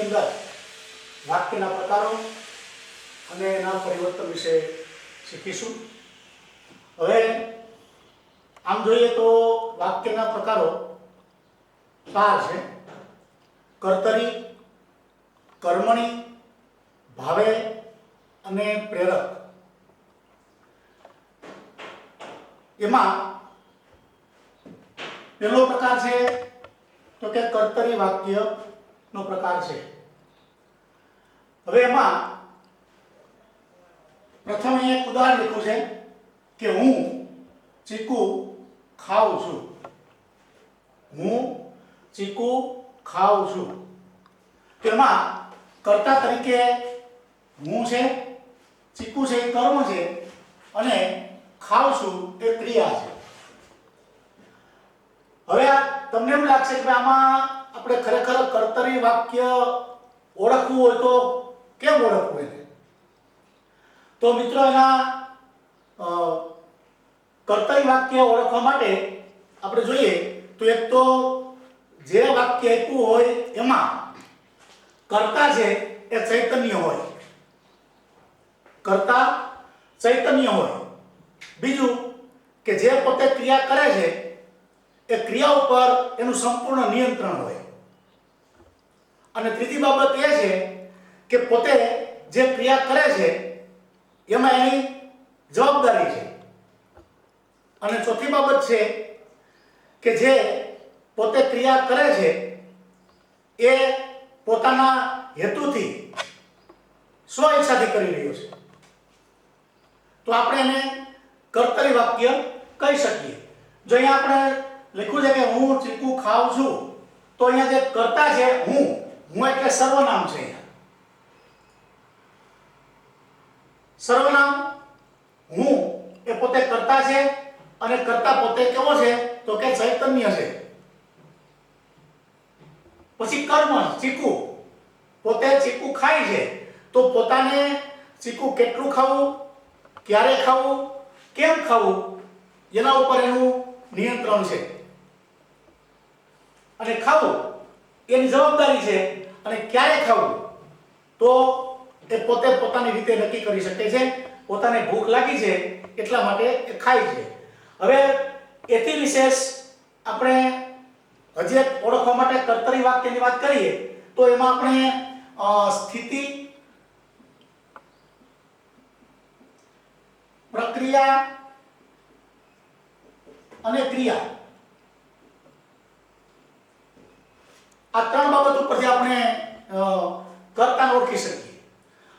વિડીયોની અંદર વાક્યના પ્રકારો અને એના પરિવર્તન વિશે શીખીશું। હવે આમ જોઈએ તો વાક્યના પ્રકારો 4 છે: કર્તરી, કર્મણી, ભાવે અને પ્રેરક। એમાં પહેલો પ્રકાર છે તો કે કર્તરી વાક્યનો પ્રકાર છે। હવે એમાં પ્રથમ એક ઉદાહરણ લખ્યું છે કે હું ચીકુ ખાઉં છું। હું ચીકુ ખાઉં છું। તેમાં કર્તા તરીકે હું છે, ચીકુ છે એ કર્મ છે અને ખાઉં છું એ ક્રિયા છે। હવે તમને એમ લાગશે કે આમાં આપણે ખરેખર કર્તરી વાક્ય ઓળખવું હોય તો કેમ ઓળખવું એને? તો મિત્રો એના કર્તરી વાક્ય ઓળખવા માટે આપણે જોઈએ તો એક તો જે વાક્ય આપ્યું હોય એમાં કર્તા છે એ ચૈતન્ય હોય, કર્તા ચૈતન્ય હોય। બીજું કે જે પોતે ક્રિયા કરે છે એ ક્રિયા ઉપર એનું સંપૂર્ણ નિયંત્રણ હોય। અને ત્રીજી બાબત એ છે કે પોતે જે ક્રિયા કરે છે એમાં એની જવાબદારી છે। અને ચોથી બાબત છે કે જે પોતે ક્રિયા કરે છે એ પોતાના હેતુથી સ્વ ઈચ્છાથી કરી રહ્યો છે, તો આપણે એને કર્તરી વાક્ય કહી શકીએ। જો અહીંયા આપણે લખ્યું છે કે હું ચીકુ ખાઉં છું, તો અહીંયા જે કર્તા છે હું એટલે સર્વનામ છે। અહીંયા સર્વનામ હું એ પોતે કર્તા છે અને કર્તા પોતે કેવો છે તો કે ચૈતન્ય છે। પછી કર્મ ચીકુ, પોતે ચીકુ ખાય છે તો પોતાને ચીકુ કેટલું ખાવું, ક્યારે ખાવું, કેમ ખાવું એના ઉપર એનું નિયંત્રણ છે અને ખાવું એની જવાબદારી છે। અને ક્યારે ખાવું તો એ પોતે પોતાની રીતે નક્કી કરી શકે છે। પોતાને ભૂખ લાગી છે એટલા માટે એ ખાય છે। હવે એથી વિશેષ આપણે હજી એક ઓળખવા માટે કર્તરી વાક્યની વાત કરીએ તો એમાં આપણે સ્થિતિ, પ્રક્રિયા અને ક્રિયા આ 3 બાબત ઉપરથી આપણે કર્તાને ઓળખી શકીએ।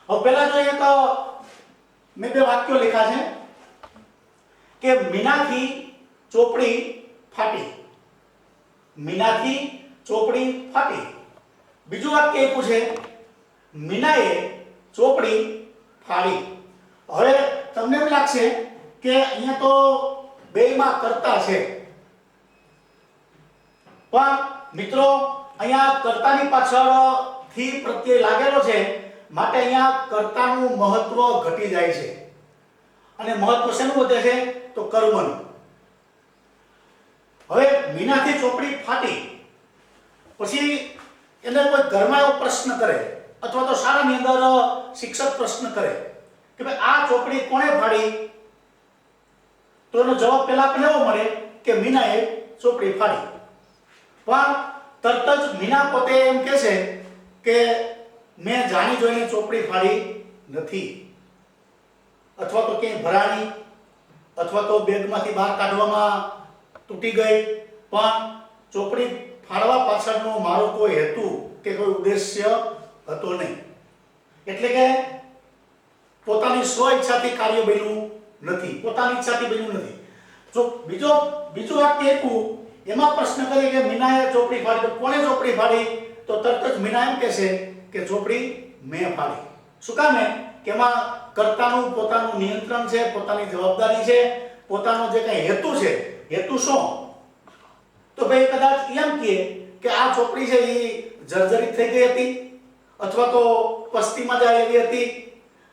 હવે પહેલા જોઈએ તો મેં 2 વાક્યો લખ્યા છે કે મીનાથી ચોપડી ફાટી। મીનાથી ચોપડી ફાટી। બીજું વાક્ય આપ્યું છે મીનાએ ચોપડી ફાડી। હવે તમને એમ લાગશે કે અહીંયા તો બેયમાં કર્તા છે, પણ મિત્રો અહીંયા કર્તાની પાછળ થી પ્રત્યય લાગેલો છે માટે અહીંયા કર્તાનું મહત્વ ઘટી જાય છે અને મહત્વ શેનું વધે છે તો કર્મનું। હવે મીનાથી ચોપડી ફાટી પછી એને કોઈ ઘરમાં એવો પ્રશ્ન કરે અથવા તો શાળાની અંદર શિક્ષક પ્રશ્ન કરે કે ભાઈ આ ચોપડી કોણે ફાડી, તો એનો જવાબ પહેલા આપણને એવો મળે કે મીનાએ ચોપડી ફાડી। પણ તરત જ મીના પોતે એમ કહે છે કે મેં જાણી જોઈને ચોપડી ફાડી નથી, અથવા તો ક્યાંય ભરાણી અથવા તો બેગમાંથી બહાર કાઢવામાં તૂટી ગઈ, પણ ચોપડી ફાડવા પાછળનો મારો કોઈ હેતુ કે કોઈ ઉદ્દેશ્ય હતો નહીં। એટલે કે પોતાની સ્વ ઈચ્છાથી કાર્ય બન્યું નથી, પોતાની ઈચ્છાથી બન્યું નથી। જો બીજું વાક્ય આપ્યું એમાં પ્રશ્ન કરે કે મીનાએ ચોપડી ફાડી, તો કોણે ચોપડી ફાડી? તો તરત જ મીના એમ કહેશે કે ચોપડી મેં ફાડી। શું કામ? કે એમાં કર્તાનું પોતાનું નિયંત્રણ છે, પોતાની જવાબદારી છે, પોતાનો જે કંઈ હેતુ છે। હેતુ શું? તો ભાઈ કદાચ એમ કહે કે આ ચોપડી છે એ જર્જરિત થઈ ગઈ હતી અથવા તો પસ્તીમાં જાય એવી હતી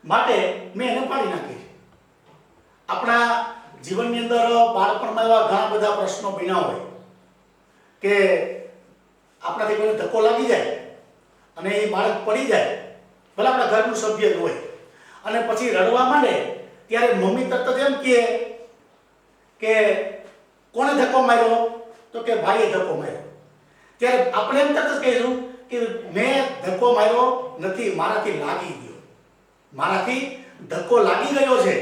માટે મેં એને ફાડી નાખી। આપણા જીવનની અંદર બાળપણમાં એવા ઘણા બધા પ્રશ્નો બન્યા હોય કે આપણાથી કોઈ ધક્કો લાગી જાય અને એ બાળક પડી જાય, ભલે આપણા ઘરનું સભ્ય જ હોય, અને પછી રડવા માંડે ત્યારે મમ્મી તરત જ એમ કહે કે કોણે ધક્કો માર્યો? તો કે ભાઈએ ધક્કો માર્યો. ત્યારે આપણે એમ તરત જ કહીશું કે મેં ધક્કો માર્યો નથી, મારાથી લાગી ગયો, મારાથી ધક્કો લાગી ગયો છે,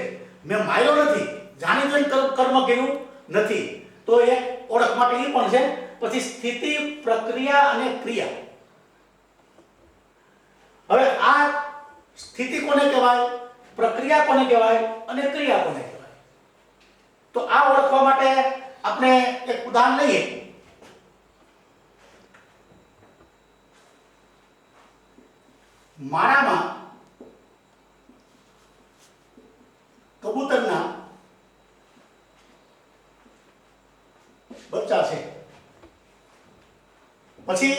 મેં માર્યો નથી, જાણી જોઈને કર્મ કર્યું નથી. તો એક ઓળખ માટે એ પણ છે. પછી સ્થિતિ, પ્રક્રિયા અને ક્રિયા. હવે આ સ્થિતિ કોને કહેવાય, પ્રક્રિયા કોને કહેવાય અને ક્રિયા કોને કહેવાય? તો આ ઓળખવા માટે આપણે એક ઉદાહરણ લઈએ. માળામાં કબૂતરના બચ્ચા છે. પછી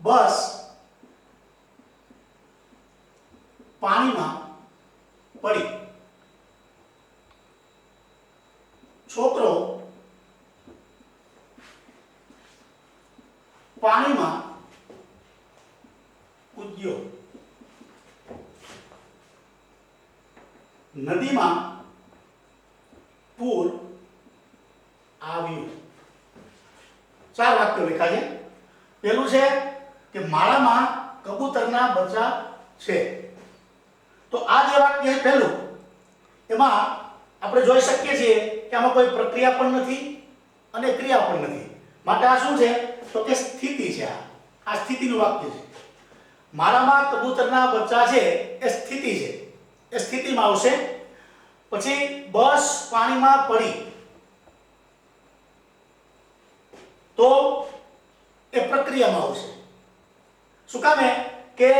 બસ પાણીમાં પડી. છોકરો પાણીમાં કૂદ્યો. નદીમાં પૂર આવ્યું. 4 વાક્યો લખ્યા છે. પહેલું છે કે માળામાં કબૂતરના બચ્ચા છે. તો આ જે વાક્ય છે પહેલું, એમાં આપણે જોઈ શકીએ છીએ કે આમાં કોઈ પ્રક્રિયા પણ નથી અને ક્રિયા પણ નથી. માટે આ શું છે? તો કે સ્થિતિ છે. આ સ્થિતિનું વાક્ય છે. માળામાં કબૂતરના બચ્ચા છે એ સ્થિતિ છે, એ સ્થિતિમાં આવશે. પછી બસ પાણીમાં પડી, તો એ પ્રક્રિયામાં આવશે. શું કામે? કે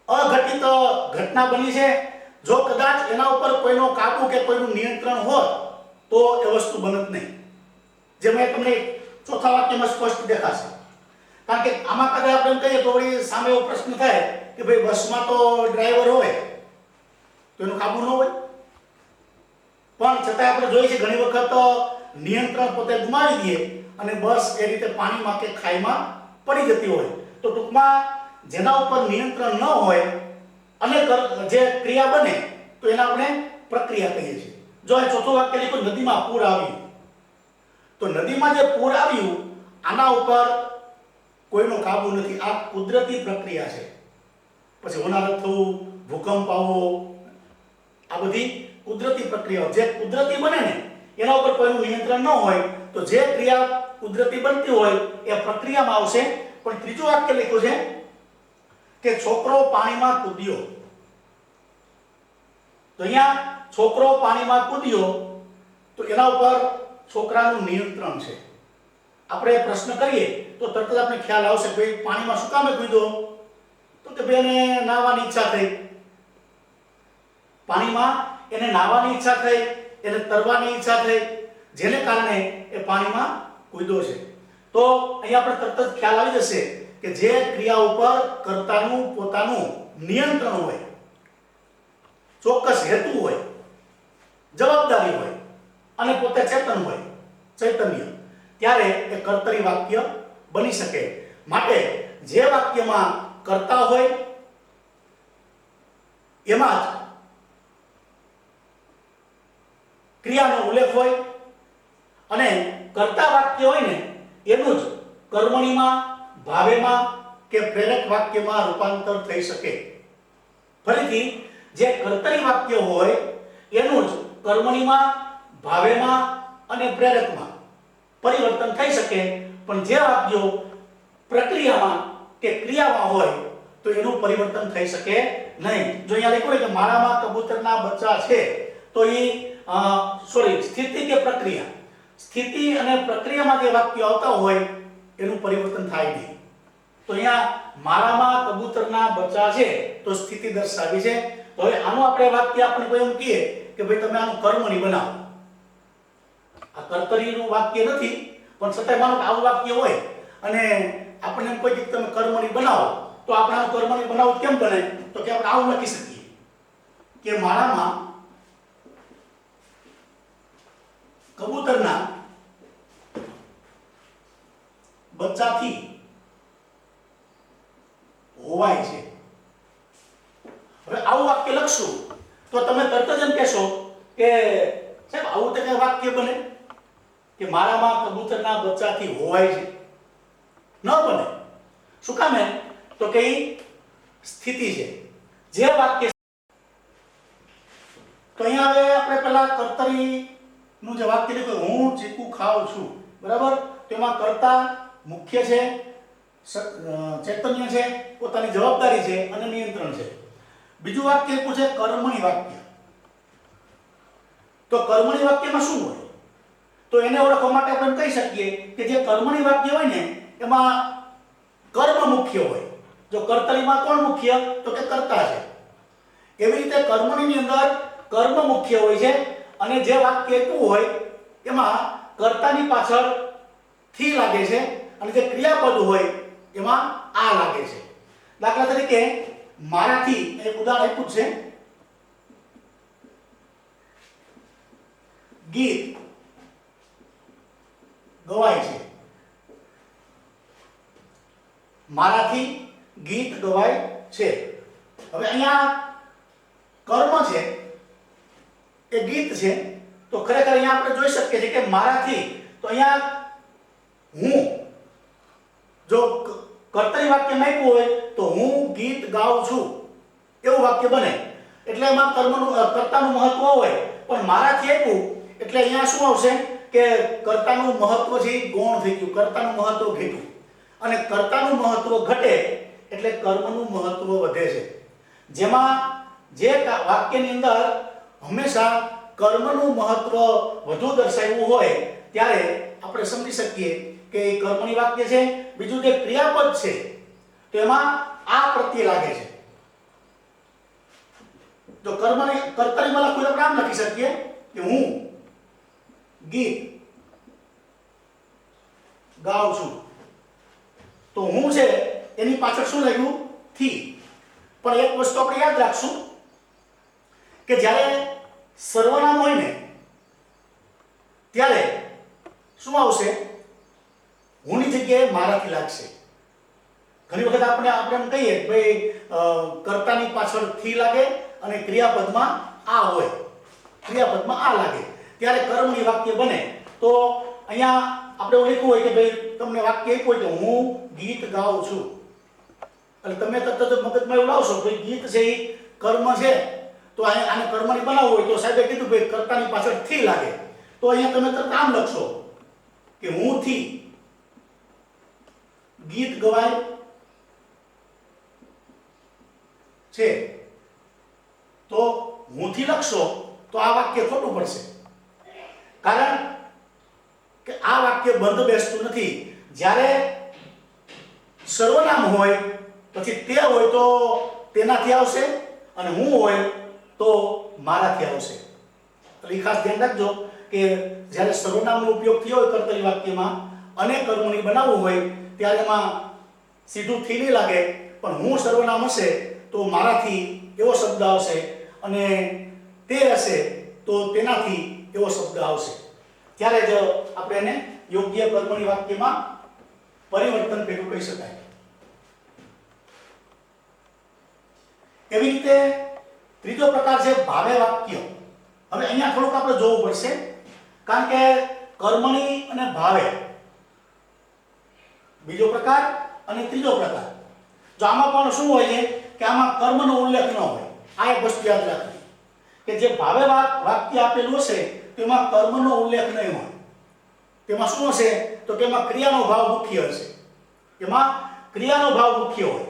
અઘટિત ઘટના બની છે. જો કદાચ એના ઉપર કોઈનો કાબુ કે કોઈનું નિયંત્રણ હોત તો એ વસ્તુ બનત નહીં. જે મેં તમને ચોથા વાક્યમાં સ્પષ્ટ દેખાશે. કારણ કે આમાં કદાચ આપણે કહીએ તો વળી સામે એવો પ્રશ્ન થાય કે ભાઈ બસમાં તો ડ્રાઈવર હોય તો એનો કાબુ ન હોય. પણ છતાં આપણે જોઈએ છે ઘણી વખત નિયંત્રણ પોતે ગુમાવી દઈએ અને બસ એ રીતે પાણીમાં કે ખાઈમાં પડી જતી હોય. તો ટૂંકમાં જેના ઉપર નિયંત્રણ ન હોય અને જે ક્રિયા બને તો એને આપણે પ્રક્રિયા કહીએ છીએ. જો આ ચોથું વાક્ય લખ્યું નદીમાં પૂર આવ્યું, તો નદીમાં જે પૂર આવ્યું આના ઉપર કોઈનો કાબુ નથી. આ કુદરતી પ્રક્રિયા છે. પછી હોનારત થવું, ભૂકંપ આવવો, આ બધી કુદરતી પ્રક્રિયાઓ. જે કુદરતી બને ને એના ઉપર કોઈનું નિયંત્રણ ન હોય તો જે ક્રિયા કુદરતી બનતી હોય એ પ્રક્રિયામાં આવશે. પણ ત્રીજું વાક્ય લખ્યું છે કે છોકરો પાણીમાં કૂદ્યો. તો અહીંયા છોકરો પાણીમાં કૂદ્યો, તો એના ઉપર છોકરાનું નિયંત્રણ છે. આપણે પ્રશ્ન કરીએ તો તરત જ આપણે ખ્યાલ આવશે કે ભાઈ પાણીમાં શું કામે કૂદ્યો? તો કે ભાઈ એને નાહવાની ઈચ્છા થઈ. પાણીમાં એને નાહવાની ઈચ્છા થઈ, એને તરવાની ઈચ્છા થઈ, જેને કારણે એ પાણીમાં કૂદ્યો છે. તો અહીંયા આપણે તરત જ ખ્યાલ આવી જશે કે જે ક્રિયા ઉપર કર્તાનું પોતાનું નિયંત્રણ હોય, ચોક્કસ હેતુ હોય, જવાબદારી હોય અને પોતે ચેતન હોય, ચૈતન્ય, ત્યારે એ કર્તરી વાક્ય બની શકે. માટે જે વાક્યમાં કર્તા હોય એમાં જ ક્રિયાનો ઉલ્લેખ હોય અને કર્તા વાક્ય હોય ને એનું જ કર્મણીમાં, ભાવેમાં કે પ્રેરક વાક્યમાં રૂપાંતર થઈ શકે. ફરીથી જે કર્તરી વાક્ય હોય એનું જ કર્મણીમાં, ભાવેમાં અને પ્રેરકમાં પરિવર્તન થઈ શકે. પણ જે વાક્યો પ્રક્રિયામાં કે ક્રિયામાં હોય તો એનું પરિવર્તન થઈ શકે નહીં. જો અહીંયા લખ્યું હોય કે માળામાં કબૂતરના બચ્ચા છે, તો એ સ્થિતિ કે પ્રક્રિયા, સ્થિતિ અને પ્રક્રિયામાં જે વાક્યો આવતા હોય એનું પરિવર્તન થાય નહીં. તો અહીંયા માળામાં કબૂતરના બચ્ચા છે તો સ્થિતિ દર્શાવી છે. તો હવે આનું આપણે વાક્ય આપણે કોઈ એમ કહીએ કે ભાઈ તમે આનું કર્મણી બનાવો. આ કર્તરીનું વાક્ય નથી, પણ છતાંય માનો કે આવું વાક્ય હોય અને આપણે એમ કોઈ તમે કર્મણી બનાવો, તો આપણે આનું કર્મણી બનાવો કેમ બને? તો કે આપણે આવું લખી શકીએ કે માળામાં કબૂતરના બચ્ચાથી હોવાય છે. હવે આવું વાક્ય લખશું તો તમે તરત જ એમ કહેશો કે સાહેબ આવું તો કઈ વાક્ય બને કે મારામાં કબૂતરના બચ્ચાથી હોવાય છે? ન બને. શું કામ? તો કે સ્થિતિ છે. જે વાક્ય તો અહીંયા હવે આપણે પેલા કર્તરી નું જે વાક્ય લખ્યું, હું ચીકુ ખાઉં છું, બરાબર? તો એમાં કર્તા મુખ્ય છે, ચૈતન્ય છે, પોતાની જવાબદારી છે અને નિયંત્રણ છે. બીજું વાક્ય પૂછે કર્મણી વાક્ય. તો કર્મણી વાક્યમાં શું હોય? તો એને ઓળખવા માટે આપણે કહી શકીએ કે જે કર્મણી વાક્ય હોય ને એમાં કર્મ મુખ્ય હોય. જો કર્તરીમાં કોણ મુખ્ય? તો કે કર્તા છે. એવી રીતે કર્મણીની અંદર કર્મ મુખ્ય હોય છે અને જે વાક્ય એટલું હોય એમાં કર્તાની પાછળ થી લાગે છે અને જે ક્રિયાપદ હોય એમાં આ લાગે છે. દાખલા તરીકે મારાથી એક ઉદાહરણ આપ્યું છે, ગીત ગવાય છે. મારાથી ગીત ગવાય છે. હવે અહીંયા કર્મ છે એ ગીત છે. તો ખરેખર અહીંયા આપણે જોઈ શકીએ છીએ કે મારાથી, તો અહીંયા હું જો કર્તરી વાક્યમાં આપ્યું હોય તો હું ગીત ગાઉં છું એવું વાક્ય બને. એટલે એમાં કર્મનું કર્તાનું મહત્વ હોય, પણ મારાથી આપ્યું એટલે અહીંયા શું આવશે કે કર્તાનું મહત્વ છે ગૌણ થઈ ગયું, કર્તાનું મહત્વ ઘટ્યું. અને કર્તાનું મહત્વ ઘટે એટલે કર્મનું મહત્વ વધે છે. જેમાં જે વાક્યની અંદર હંમેશા કર્મનું મહત્વ વધુ દર્શાવ્યું હોય ત્યારે આપણે સમજી શકીએ કે એ કર્મણી વાક્ય છે. બીજું જે ક્રિયાપદ છે તો એમાં આ પ્રત્યય લાગે છે. જો કર્મણી કર્તરીમાં લખવું આપણે આમ લખી શકીએ કે હું ગીત ગાઉં છું. તો હું છે એની પાછળ શું લાગ્યું? થી. પણ એક વસ્તુ આપણે યાદ રાખશું કે જ્યારે સર્વનામ હોય ને ત્યારે શું આવશે? હુંની જગ્યાએ મારાથી લાગશે. ઘણી વખત આપણે એમ કહીએ કે ભાઈ કર્તાની પાછળ થી લાગે અને ક્રિયાપદમાં આ હોય, ક્રિયાપદમાં આ લાગે ત્યારે કર્મની વાક્ય બને. તો અહીંયા આપણે એવું લખ્યું હોય કે ભાઈ તમને વાક્ય આપ્યું હોય કે હું ગીત ગાઉં છું, એટલે તમે તરત જ મગજમાં એવું લાવશો કે ગીત છે એ કર્મ છે, તો આને કર્મની બનાવવું હોય તો સાહેબે કીધું ભાઈ કર્તાની પાછળ થી લાગે. તો અહીંયા તમે તરત આમ લખશો કે હું થી ગીત ગવાય છે. તો હું થી લખશો તો આ વાક્ય ખોટું પડશે, કારણ કે આ વાક્ય બંધ બેસતું નથી. જ્યારે સર્વનામ હોય પછી તે હોય તો તેનાથી આવશે અને હું હોય તો મારાથી આવશે. એટલે ખાસ ધ્યાન રાખજો કે જ્યારે સર્વનામનો ઉપયોગ થયો હોય કર્તરી વાક્યમાં અને કર્મની બનાવવું હોય ત્યારે એમાં સીધું થી નહીં લાગે, પણ હું સર્વનામ હશે તો મારાથી એવો શબ્દ આવશે અને તે હશે તો તેનાથી એવો શબ્દ આવશે. ત્યારે જ આપણે એને યોગ્ય કર્મણી વાક્યમાં પરિવર્તન પેલું કહી શકાય. એવી રીતે ત્રીજો પ્રકાર છે ભાવે વાક્ય. હવે અહીંયા થોડુંક આપણે જોવું પડશે, કારણ કે કર્મણી અને ભાવે બીજો પ્રકાર અને ત્રીજો પ્રકાર. જો આમાં પણ શું હોય છે કે આમાં કર્મનો ઉલ્લેખ ન હોય. આ એક વસ્તુ યાદ રાખવી કે જે ભાવે વાક્ય આપેલું હશે તેમાં કર્મનો ઉલ્લેખ નહીં હોય. તેમાં શું હશે તો તેમાં ક્રિયાનો ભાવ મુખ્ય હશે. એમાં ક્રિયાનો ભાવ મુખ્ય હોય,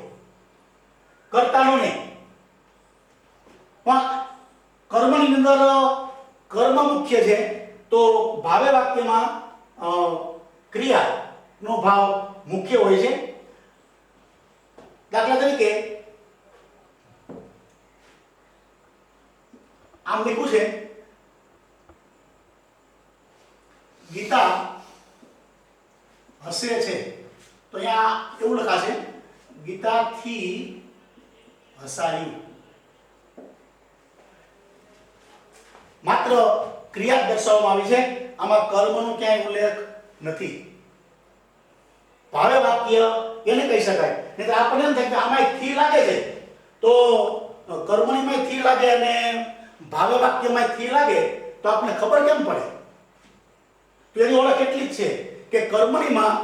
કર્તાનો નહીં. પણ કર્મની અંદર કર્મ મુખ્ય છે તો ભાવે વાક્યમાં ક્રિયાનો ભાવ મુખ્ય હોય છે. દાખલા તરીકે આમ લખ્યું છે ગીતા હસે છે, તો અહીંયા એવું લખાશે ગીતાથી હસાયું. માત્ર ક્રિયા દર્શાવવામાં આવી છે, આમાં કર્મનો ક્યાંય ઉલ્લેખ નથી. ભાવે વાક્ય એને કહી શકાય. નહીં તો આપણને એમ થાય કે આમાં થી લાગે છે તો કર્મણીમાં થી લાગે અને ભાવે વાક્યમાં થી લાગે તો આપણને ખબર કેમ પડે? તો એની ઓળખ એટલી જ છે કે કર્મણીમાં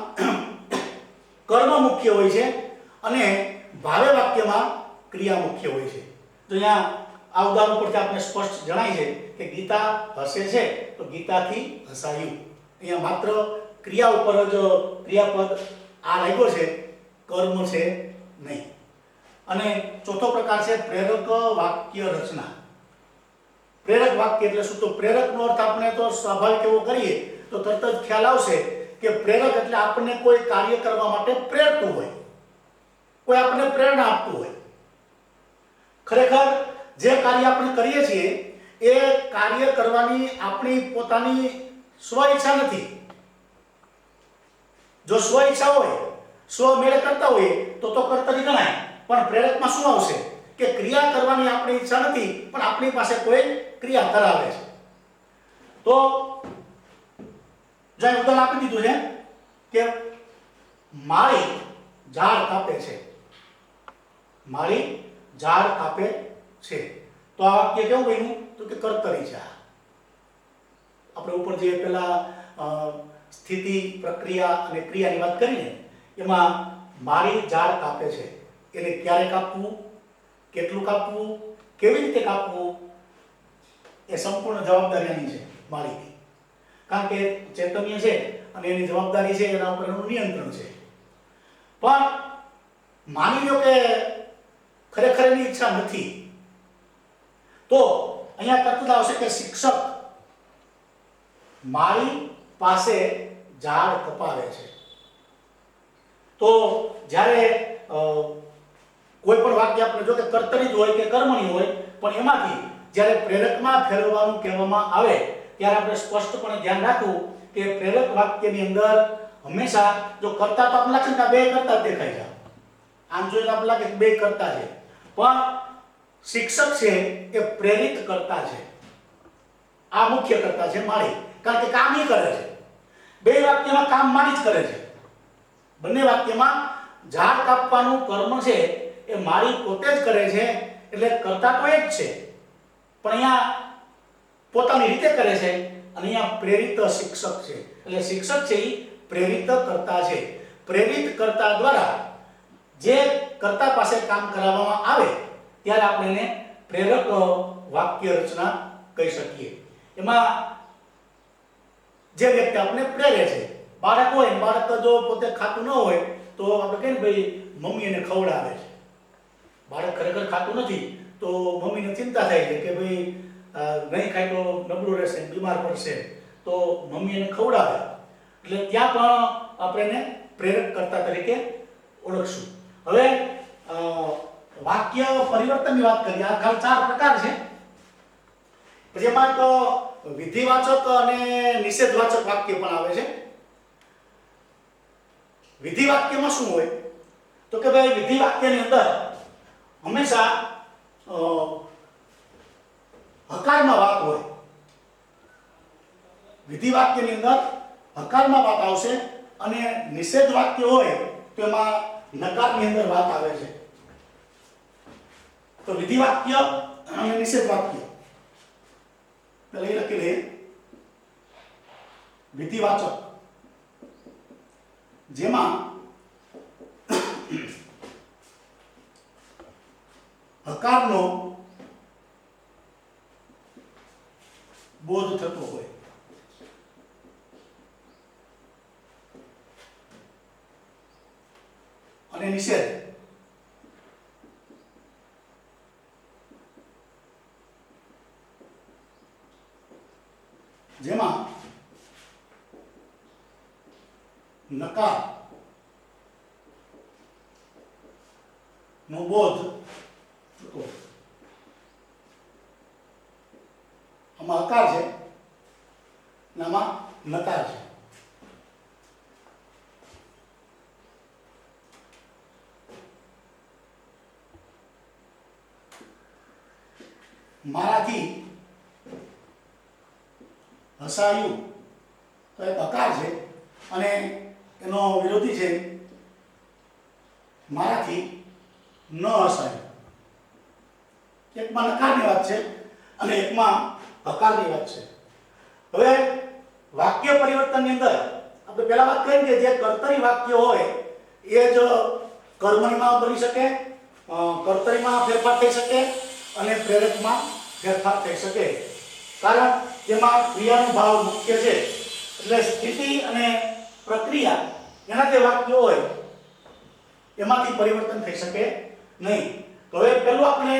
કર્મ મુખ્ય હોય છે અને ભાવે વાક્યમાં ક્રિયા મુખ્ય હોય છે. તો અહીંયા આ ઉદાહરણ પરથી આપણે સ્પષ્ટ જણાય છે કે ગીતા હસે છે તો ગીતાથી હસાયું. અહીંયા માત્ર ક્રિયા ઉપર જ ક્રિયાપદ આ લાગ્યો છે, કર્મ છે નહીં. અને ચોથો પ્રકાર છે પ્રેરક વાક્ય રચના. પ્રેરક વાક્ય એટલે શું? તો પ્રેરકનો અર્થ આપણે તો સ્વાભાવિક એવો કરીએ તો તરત જ ખ્યાલ આવશે કે પ્રેરક એટલે આપણને કોઈ કાર્ય કરવા માટે પ્રેરતું હોય, કોઈ આપણને પ્રેરણા આપતું હોય. ખરેખર જે કાર્ય આપણે કરીએ છીએ એ કાર્ય કરવાની આપણી પોતાની સ્વ ઈચ્છા નથી. જો સ્વ ઈચ્છા હોય, સ્વ મેળે કરતા હોય તો કર્તરી ગણાય. પણ પ્રેરકમાં શું આવશે કે ક્રિયા કરવાની આપણી ઈચ્છા નથી પણ આપણી પાસે કોઈ ક્રિયા કરાવે છે. તો જો ઉદાહરણ આપી દીધું છે કે માળી ઝાડ કાપે છે, માળી ઝાડ કાપે છે. તો આ વાક્ય કેવું બન્યું? તો કે કર્તરી છે. આપણે ઉપર જે પેલા સ્થિતિ, પ્રક્રિયા અને ક્રિયાની વાત કરીને એમાં માળી ઝાડ કાપે છે, એને ક્યારે કાપવું, કેટલું કાપવું, કેવી રીતે કાપવું એ સંપૂર્ણ જવાબદારી આની છે માળીની. કારણ કે ચૈતન્ય છે અને એની જવાબદારી છે, એના ઉપર એનું નિયંત્રણ છે. પણ માની લો કે ખરેખર એની ઈચ્છા નથી તો અહીંયા તરત આવશે કે શિક્ષક માળી પાસે ઝાડ કપાવે છે. તો જ્યારે કોઈ પણ વાક્ય આપણે જો કે કર્તરી જ હોય કે કર્મણી હોય પણ એમાંથી જ્યારે પ્રેરકમાં ફેરવવાનું કહેવામાં આવે ત્યારે આપણે સ્પષ્ટપણે ધ્યાન રાખવું કે પ્રેરક વાક્યની અંદર હંમેશા જો કરતા તો આપણે લાગે કે બે કરતા દેખાય છે. આમ જોઈને આપણે લાગે કે બે કરતા છે પણ શિક્ષક છે એ પ્રેરિત કરતા છે. આ મુખ્ય કરતા છે માળી, કારણ કે કામ એ કરે છે. બે વાક્યમાં કામ માળી જ કરે છે. બંને વાક્યમાં ઝાડ કાપવાનું કર્મ છે એ માળી પોતે જ કરે છે એટલે કરતા તો એ જ છે પણ અહીંયા પોતાની રીતે કરે છે. અને અહીંયા પ્રેરિત શિક્ષક છે એટલે શિક્ષક છે એ પ્રેરિત કરતા છે. પ્રેરિત કરતા દ્વારા જે કરતા પાસે કામ કરાવવામાં આવે ત્યારે આપણે એને પ્રેરક વાક્ય રચના કહી શકીએ. એમાં જે વ્યક્તિ આપણે પ્રેરે છે, બાળક હોય, બાળક જો પોતે ખાતું ન હોય તો આપણે કહીએ ભાઈ મમ્મી એને ખવડાવે છે. બાળક ખરેખર ખાતું નથી તો મમ્મીને ચિંતા થાય છે કે ભાઈ નહીં ખાય તો નબળું રહેશે, બીમાર પડશે, તો મમ્મી એને ખવડાવે. એટલે ત્યાં પણ આપણે એને પ્રેરક કરતા તરીકે ઓળખશું. હવે વાક્ય પરિવર્તનની વાત કરીએ. આ ખાલી 4 પ્રકાર છે. પછી એમાં તો વિધિવાચક અને નિષેધવાચક વાક્ય પણ આવે છે. વિધિ વાક્યમાં શું હોય તો કે ભાઈ વિધિ વાક્યની અંદર હંમેશા હકારમાં વાત હોય. વિધિ વાક્યની અંદર હકારમાં વાત આવશે અને નિષેધ વાક્ય હોય તો એમાં નકારની અંદર વાત આવે છે. તો વિધિ વાક્ય અને નિષેધ વાક્ય પહેલા એ લખી લઈએ. વિધિવાચક જેમાં હકારનો બોધ થતો હોય. અને નિષેધ જેમાં નકાર નો બોધ થતો. આમાં હકાર છે અને આમાં નકાર છે. મારાથી હસાયું તો એક હકાર છે અને એનો વિરોધી છે મારાથી ન હસાય. એકમાં નકારની વાત છે અને એકમાં હકારની વાત છે. હવે વાક્ય પરિવર્તનની અંદર આપણે પહેલા વાત કરી કે જે કર્તરી વાક્ય હોય એ જ કર્મણીમાં બની શકે, કર્તરીમાં ફેરફાર થઈ શકે અને પ્રેરકમાં ફેરફાર થઈ શકે. કારણ તેમાં ક્રિયાનો ભાવ મુખ્ય છે એટલે સ્થિતિ અને પ્રક્રિયા એના જે વાક્યો હોય એમાંથી પરિવર્તન થઈ શકે નહીં. તો હવે પહેલું આપણે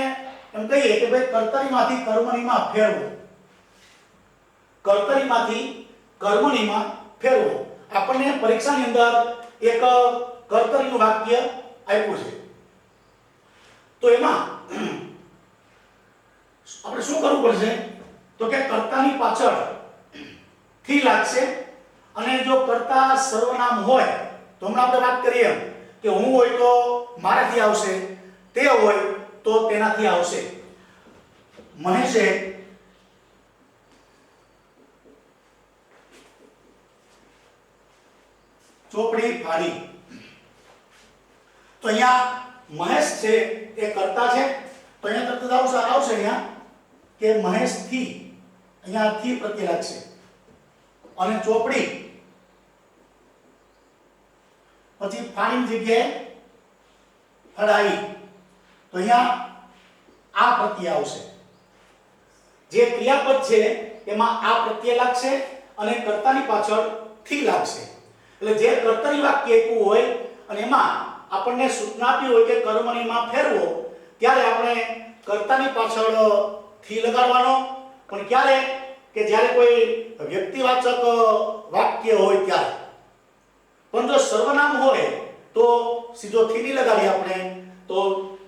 એમ કહીએ કે ભાઈ કર્તરીમાંથી કર્મણીમાં ફેરવો. કર્તરીમાંથી કર્મણીમાં ફેરવો. આપણને પરીક્ષાની અંદર એક કર્તરીનું વાક્ય આપ્યું છે. તો એમાં આપણે શું કરવું પડશે તો કે કર્તાની પાછળ થી લાગશે અને જો કર્તા સર્વનામ હોય તો હમણાં આપણે વાત કરીએ એમ કે હું હોય તો મારાથી આવશે, તે હોય તો તેનાથી આવશે. મહેશે ચોપડી ફાડી. તો અહીંયા મહેશ છે એ કર્તા છે તો અહીંયા તરત આવશે અહીંયા કે મહેશ થી, અહીંયા થી પ્રત્યય લાગશે અને ચોપડી પછી ફાડીની જગ્યાએ ફડાઈ તો અહીંયા આ પ્રત્યય આવશે. જે ક્રિયાપદ છે એમાં આ પ્રત્યય લાગશે અને કર્તાની પાછળ થી લાગશે. એટલે જે કર્તરી વાક્ય આપ્યું હોય અને એમાં આપણને સૂચના આપી હોય કે કર્મણીમાં ફેરવો ત્યારે આપણે કર્તાની પાછળ થી લગાડવાનો, પણ ક્યારે કે જ્યારે કોઈ વ્યક્તિવાચક વાક્ય હોય ત્યારે. પણ જો સર્વનામ હોય તો સીધો થી નહીં લગાડીએ આપણે, તો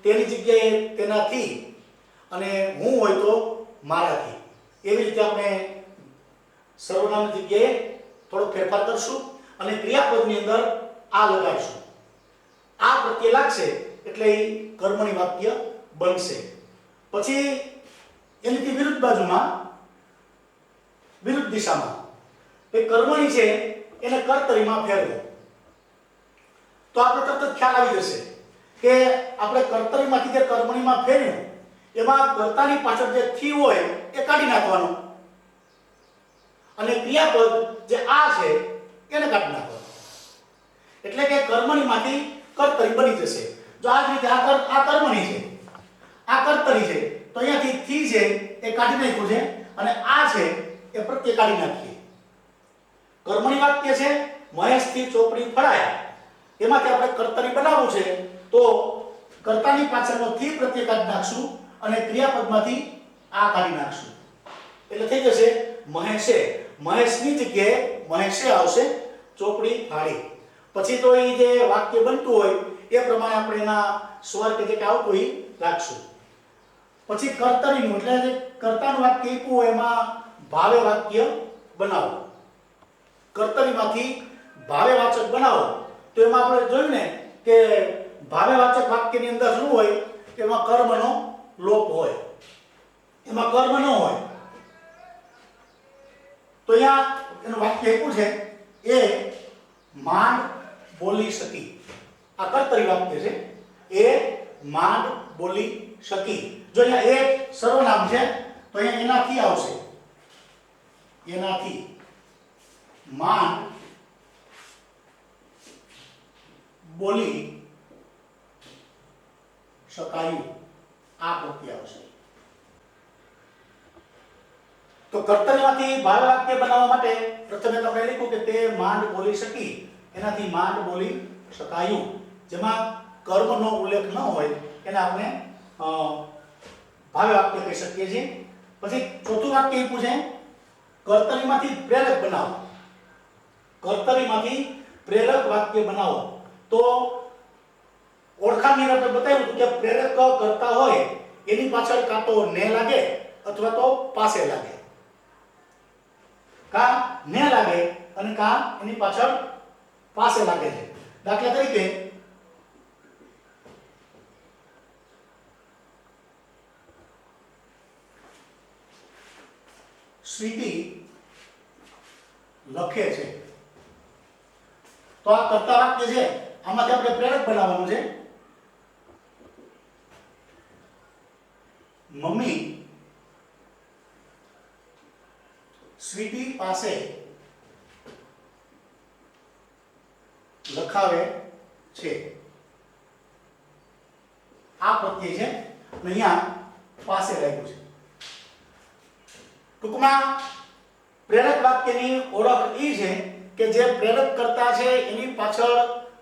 તેની જગ્યાએ તેનાથી અને હું હોય તો મારાથી. એવી રીતે આપણે સર્વનામની જગ્યાએ થોડો ફેરફાર કરશું અને ક્રિયાપદની અંદર આ લગાડશું. આ પ્રત્યય લાગશે એટલે એ કર્મણી વાક્ય બનશે. પછી એની વિરુદ્ધ બાજુમાં, વિરુદ્ધ દિશામાં એ કર્મણી છે એને કર્તરીમાં ફેરવો. તો આપણે તરત જ ખ્યાલ આવી જશે કે આપણે કર્તરીમાંથી જે કર્મણીમાં ફેર્યું એમાં કર્તાની પાછળ જે થી હોય એ કાઢી નાખવાનું અને ક્રિયાપદ જે આ છે એને કાઢી નાખવાનું. એટલે કે કર્મણીમાંથી કર્તરી બની જશે. જો આ રીતે આ કર્મણી છે, આ કર્તરી છે તો અહીંયાથી થી છે એ કાઢી નાખ્યું છે અને આ છે એ પ્રત્યય કાઢી નાખીએ. કર્મણી વાક્ય છે મહેશથી ચોપડી ફળાય, એમાંથી આપણે કર્તરી બનાવવું છે તો કર્તાની પાછળનો થી પ્રત્યય કાઢી નાખશું અને ક્રિયાપદમાંથી આ કાઢી નાખશું. એટલે થઈ જશે મહેશે. મહેશની જગ્યાએ મહેશે આવશે ચોપડી ફાડી. પછી તો એ જે વાક્ય બનતું હોય એ પ્રમાણે આપણે એના સ્વર કે જે આવતું હોય રાખશું. પછી કર્તરીનું એટલે જે કર્તાનું વાક્ય આપ્યું હોય એમાં ભાવે વાક્ય બનાવો. કર્તરીમાંથી ભાવેવાચક બનાવો તો એમાં આપણે જોયું ને કે ભાવેવાચક વાક્યની અંદર શું હોય કે એમાં કર્મનો લોપ હોય, એમાં કર્મ ન હોય. તો અહીંયા એનું વાક્ય આપ્યું છે એ માંડ બોલી શકી. આ કર્તરી વાક્ય છે એ માંડ બોલી શકી. જો અહીંયા એક સર્વનામ છે તો અહીંયા એનાથી આવશે, એનાથી માંડ બોલી શકાયું આ પ્રત્યય આવશે. તો કર્તરીમાંથી ભાવ વાક્ય બનાવવા માટે પ્રથમે આપણે લખ્યું કે તે માંડ બોલી શકી, એનાથી માંડ બોલી શકાયું. જેમાં કર્મનો ઉલ્લેખ ન હોય એને આપણે ભાવ વાક્ય કહી શકીએ છીએ. પછી ચોથું વાક્ય આપ્યું છે કર્તરીમાંથી પ્રેરક બનાવો. કર્તરીમાંથી પ્રેરક વાક્ય બનાવો. તો ઓળખાણની આપણે બતાવ્યું કે પ્રેરક કરતા હોય એની પાછળ કાં તો ને લાગે અથવા તો પાસે લાગે. કા ને લાગે અને કા એની પાછળ પાસે લાગે છે. દાખલા તરીકે સ્વીટી લખે છે તો આ કર્તા વાક્ય છે આમાંથી આપણે પ્રેરક બનાવવાનું છે મમ્મી સ્વીટી પાસે લખાવે છે. આ પ્રત્યય છે અને અહીંયા પાસે લાગ્યું છે. ટૂંકમાં પ્રેરક વાક્યની ઓળખ એ છે કે જે પ્રેરક કરતા છે એની પાછળ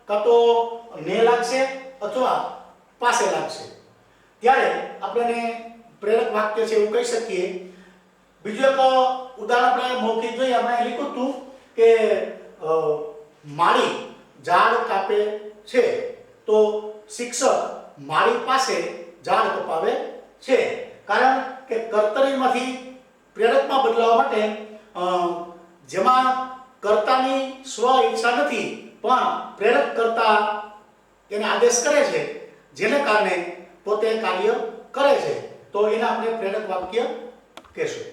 કાં તો ને લાગશે અથવા પાસે લાગશે, ત્યારે આપણે પ્રેરક વાક્ય છે એવું કહી શકીએ. બીજું એક ઉદાહરણ આપણે મૌખિક જોઈએ. આપણે લખ્યું હતું કે માળી ઝાડ કાપે છે, તો શિક્ષક માળી પાસે ઝાડ કપાવે છે. કારણ કે કર્તરીમાંથી પ્રેરકમાં બદલાવા માટે જેમાં કર્તાની સ્વ ઈચ્છા નથી પણ પ્રેરક કરતા એને આદેશ કરે છે, જેને કારણે પોતે કાર્ય કરે છે, તો એને આપણે પ્રેરક વાક્ય કહેશું.